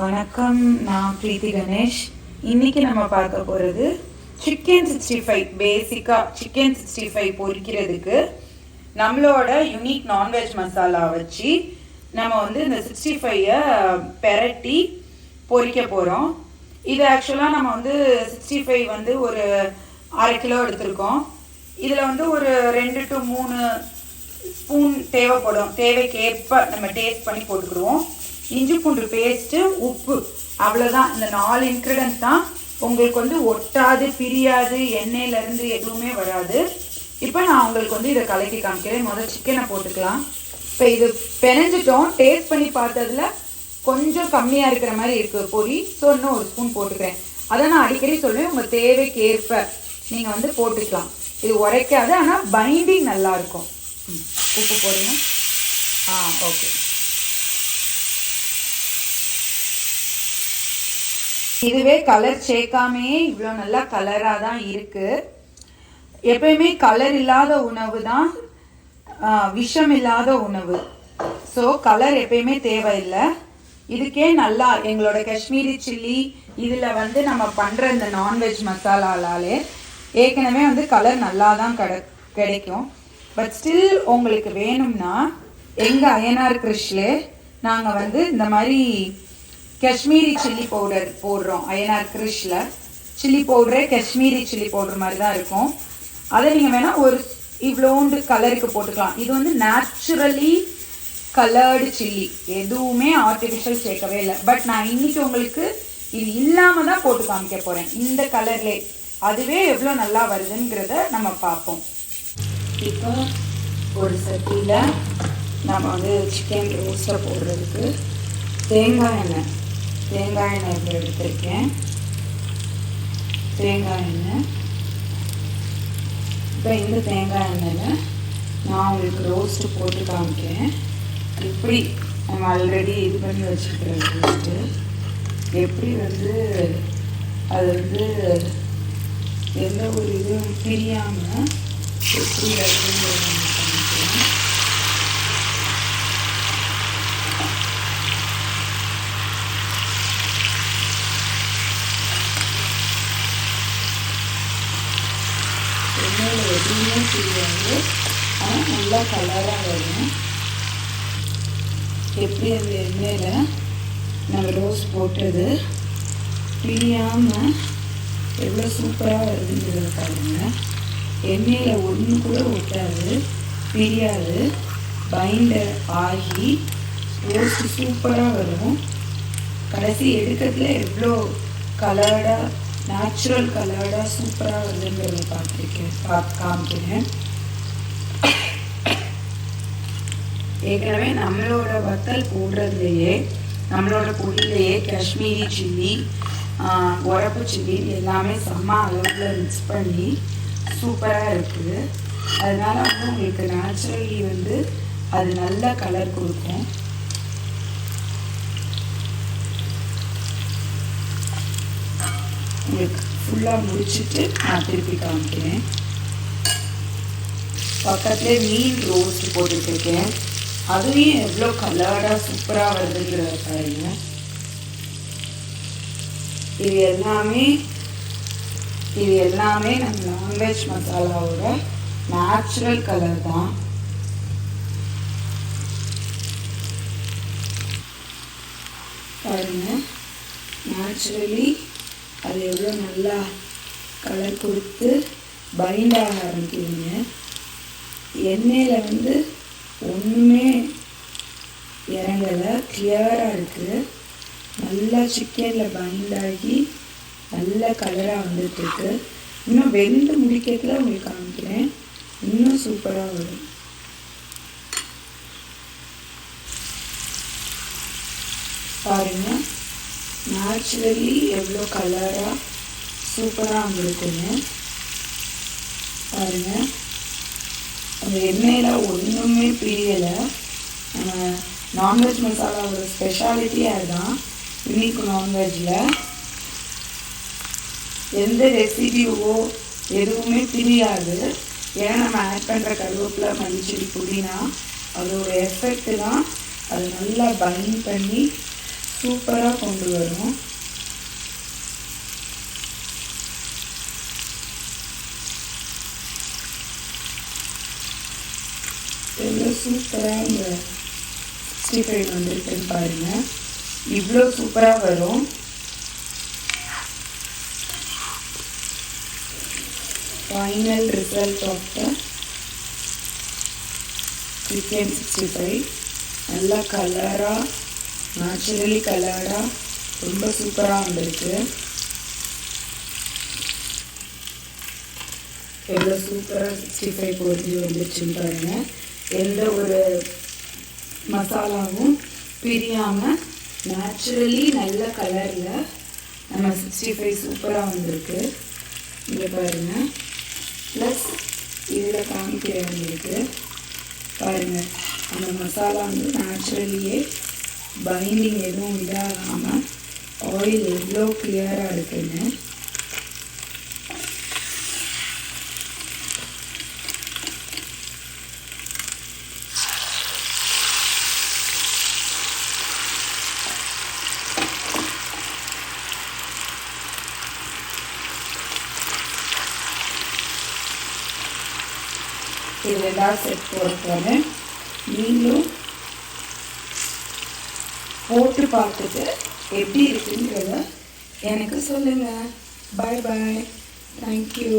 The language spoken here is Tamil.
வணக்கம், நான் பிரீத்தி கணேஷ். இன்னைக்கு நம்ம பார்க்க போகிறது சிக்கன் 65. பேசிக்காக சிக்கன் 65 பொரிக்கிறதுக்கு நம்மளோட யூனிக் நான்வெஜ் மசாலா வச்சு நம்ம வந்து இந்த 65-ஐ பெரட்டி பொரிக்க போகிறோம். இது ஆக்சுவலாக நம்ம வந்து 65 வந்து ஒரு 1/2 கிலோ எடுத்திருக்கோம். இதில் வந்து ஒரு 2 to 3 ஸ்பூன் தேவைப்படும். தேவைக்கேற்ப நம்ம டேஸ்ட் பண்ணி போட்டுக்கிடுவோம். இஞ்சி பூண்டு பேஸ்ட்டு, உப்பு, அவ்வளோதான். இந்த 4 இன்க்ரீடியன்ட் தான். உங்களுக்கு வந்து ஒட்டாது, பிரியாது, எண்ணெயிலேருந்து எதுவுமே வராது. இப்போ நான் உங்களுக்கு வந்து இதை கலக்கி காமிக்கிறேன். முதல்ல சிக்கனை போட்டுக்கலாம். இப்போ இது பெனஞ்சிட்டோம். டேஸ்ட் பண்ணி பார்த்ததுல கொஞ்சம் கம்மியாக இருக்கிற மாதிரி இருக்குது பொடி. ஸோ இன்னும் 1 ஸ்பூன் போட்டுக்கிறேன். அதை நான் அடிக்கடி சொல்லுவேன், உங்கள் தேவைக்கேற்ப நீங்கள் வந்து போட்டுக்கலாம். இது உரைக்காது, ஆனால் பைண்டிங் நல்லாயிருக்கும். உப்பு போடுங்க. ஓகே. இதுவே கலர் சேர்க்காமே இவ்வளோ நல்லா கலராக தான் இருக்குது. எப்பயுமே கலர் இல்லாத உணவு தான் விஷம் இல்லாத உணவு. ஸோ கலர் எப்பயுமே தேவையில்லை. இதுக்கே நல்லா எங்களோட காஷ்மீரி சில்லி இதில் வந்து நம்ம பண்ணுற இந்த நான்வெஜ் மசாலாலே ஏற்கனவே வந்து கலர் நல்லா தான் கிடைக்கும். பட் ஸ்டில் உங்களுக்கு வேணும்னா எங்கள் அய்யனார் கிருஷ்லே நாங்கள் வந்து இந்த மாதிரி காஷ்மீரி சில்லி பவுடர் போடுறோம். அய்யனார் கிருஷ்ல சில்லி பவுடரே காஷ்மீரி சில்லி பவுடர் மாதிரி தான் இருக்கும். அதை நீங்கள் வேணால் ஒரு இவ்வளோண்டு கலருக்கு போட்டுக்கலாம். இது வந்து நேச்சுரலி கலர்டு சில்லி, எதுவுமே ஆர்டிஃபிஷியல் சேர்க்கவே இல்லை. பட் நான் இன்னைக்கு உங்களுக்கு இது இல்லாமல் தான் போட்டு காமிக்க போகிறேன். இந்த கலர்லே அதுவே எவ்வளோ நல்லா வருதுங்கிறத நம்ம பார்ப்போம். இப்போ ஒரு சட்டியில் நம்ம வந்து சிக்கன் ரோஸ்ட்டை போடுறதுக்கு தேங்காய் எண்ணெய் இப்போ எடுத்திருக்கேன். தேங்காய் எண்ணெய். இப்போ இந்த தேங்காய் எண்ணெயில் நான் உங்களுக்கு ரோஸ்ட்டு போட்டு காமிக்கிறேன். இப்படி நம்ம ஆல்ரெடி இது பண்ணி வச்சுருக்கிற ரோஸ்ட்டு எப்படி வந்து அது வந்து எந்த ஒரு இதுவும் பிரியாமல் எப்படி வருதுங்கிறத காமிக்கிறேன். எண்ணெயில் எதுவுமே தெரியாது, ஆனால் நல்லா கலராக வரும். எப்படி அந்த எண்ணெயில் நம்ம ரோஸ் போட்டது பிரியாமல் எவ்வளோ சூப்பராக வருதுங்கிறத பாருங்கள். எண்ணெயில் ஒன்று கூட ஒட்டாது, பிரியாது, பைண்டர் ஆகி ரோஸ்ட்டு சூப்பராக வரும். கடைசி எடுக்கிறதுல எவ்வளோ கலர்டாக நேச்சுரல் கலர்டாக சூப்பராக வருதுங்கிறத காமிக்கிறேன். ஏற்கனவே நம்மளோட வத்தல் போடுறதுலையே நம்மளோட பொடியிலையே காஷ்மீரி சில்லி, உரப்பு சில்லி எல்லாமே செம்ம அளவில் மிக்ஸ் பண்ணி சூப்பராக இருக்குது. அதனால் வந்து உங்களுக்கு நேச்சுரலி வந்து அது நல்ல கலர் கொடுக்கும். உங்களுக்கு ஃபுல்லாக முடிச்சுட்டு நான் திருப்பி காமிக்கிறேன். பக்கத்துலேயே மீன் ரோஸ்ட் போட்டுட்ருக்கேன். அதுலேயும் எவ்வளோ கலர்டாக சூப்பராக வருதுங்கிறத பாருங்க. இது எல்லாமே நம்ம நான்வெஜ் மசாலாவோட நேச்சுரல் கலர் தான். பாருங்க, நேச்சுரலி அது எவ்வளோ நல்லா கலர் கொடுத்து பைண்ட் ஆக ஆரம்பிக்குதுங்க. எண்ணெயில் வந்து ஒன்றுமே இறங்கலை, கிளியராக இருக்குது. நல்லா சிக்கனில் பைண்ட் ஆகி நல்ல கலராக வந்துட்டுருக்கு. இன்னும் வெந்து முடிக்கிறதுல உங்களுக்கு காமிக்கிறேன், இன்னும் சூப்பராக வரும். பாருங்கள், நேச்சுரலி எவ்வளோ கலராக சூப்பராக வந்துருக்குங்க. பாருங்கள், அந்த எண்ணெயில் ஒன்றுமே பிரியலை. நம்ம நான்வெஜ் மசாலாவோட ஸ்பெஷாலிட்டியே அதுதான். யூனிக் நான்வெஜ்ஜில் எந்த ரெசிபியோ எதுவுமே பிரியாது. ஏன்னா நம்ம ஆட் பண்ணுற கருவேப்பிலை, மல்லிச்செடி, புதினா அதோட எஃபெக்ட்டு தான் அது நல்லா பைண்ட் பண்ணி சூப்பராக கொண்டு வரும். எவ்வளோ சூப்பராக இந்த 65 வந்துருக்குன்னு பாருங்கள். இவ்வளோ சூப்பராக வரும். Final result of the chicken 65 நல்லா கலராக, நேச்சுரலி கலராக ரொம்ப சூப்பராக வந்திருக்கு. எவ்வளோ சூப்பராக 65 பொரிஞ்சு வந்துருச்சுன்னு பாருங்கள். எந்த ஒரு மசாலாவும் பிரியாமல் நேச்சுரலி நல்ல கலரில் நம்ம 65 சூப்பராக வந்திருக்கு. இங்கே பாருங்கள். ப்ளஸ் இதில் காமிக்கிறேன் உங்களுக்கு பாருங்கள். அந்த மசாலா வந்து நேச்சுரலியே பைண்டிங் எதுவும் இதாகாமல் ஆயில் எவ்வளோ கிளியராக இருக்குன்னு. இது 2வது செட் போடுறதுக்காக நீங்களும் போட்டு பார்த்துட்டு எப்படி இருக்குங்கிறத எனக்கு சொல்லுங்கள். பாய் பாய். தேங்க்யூ.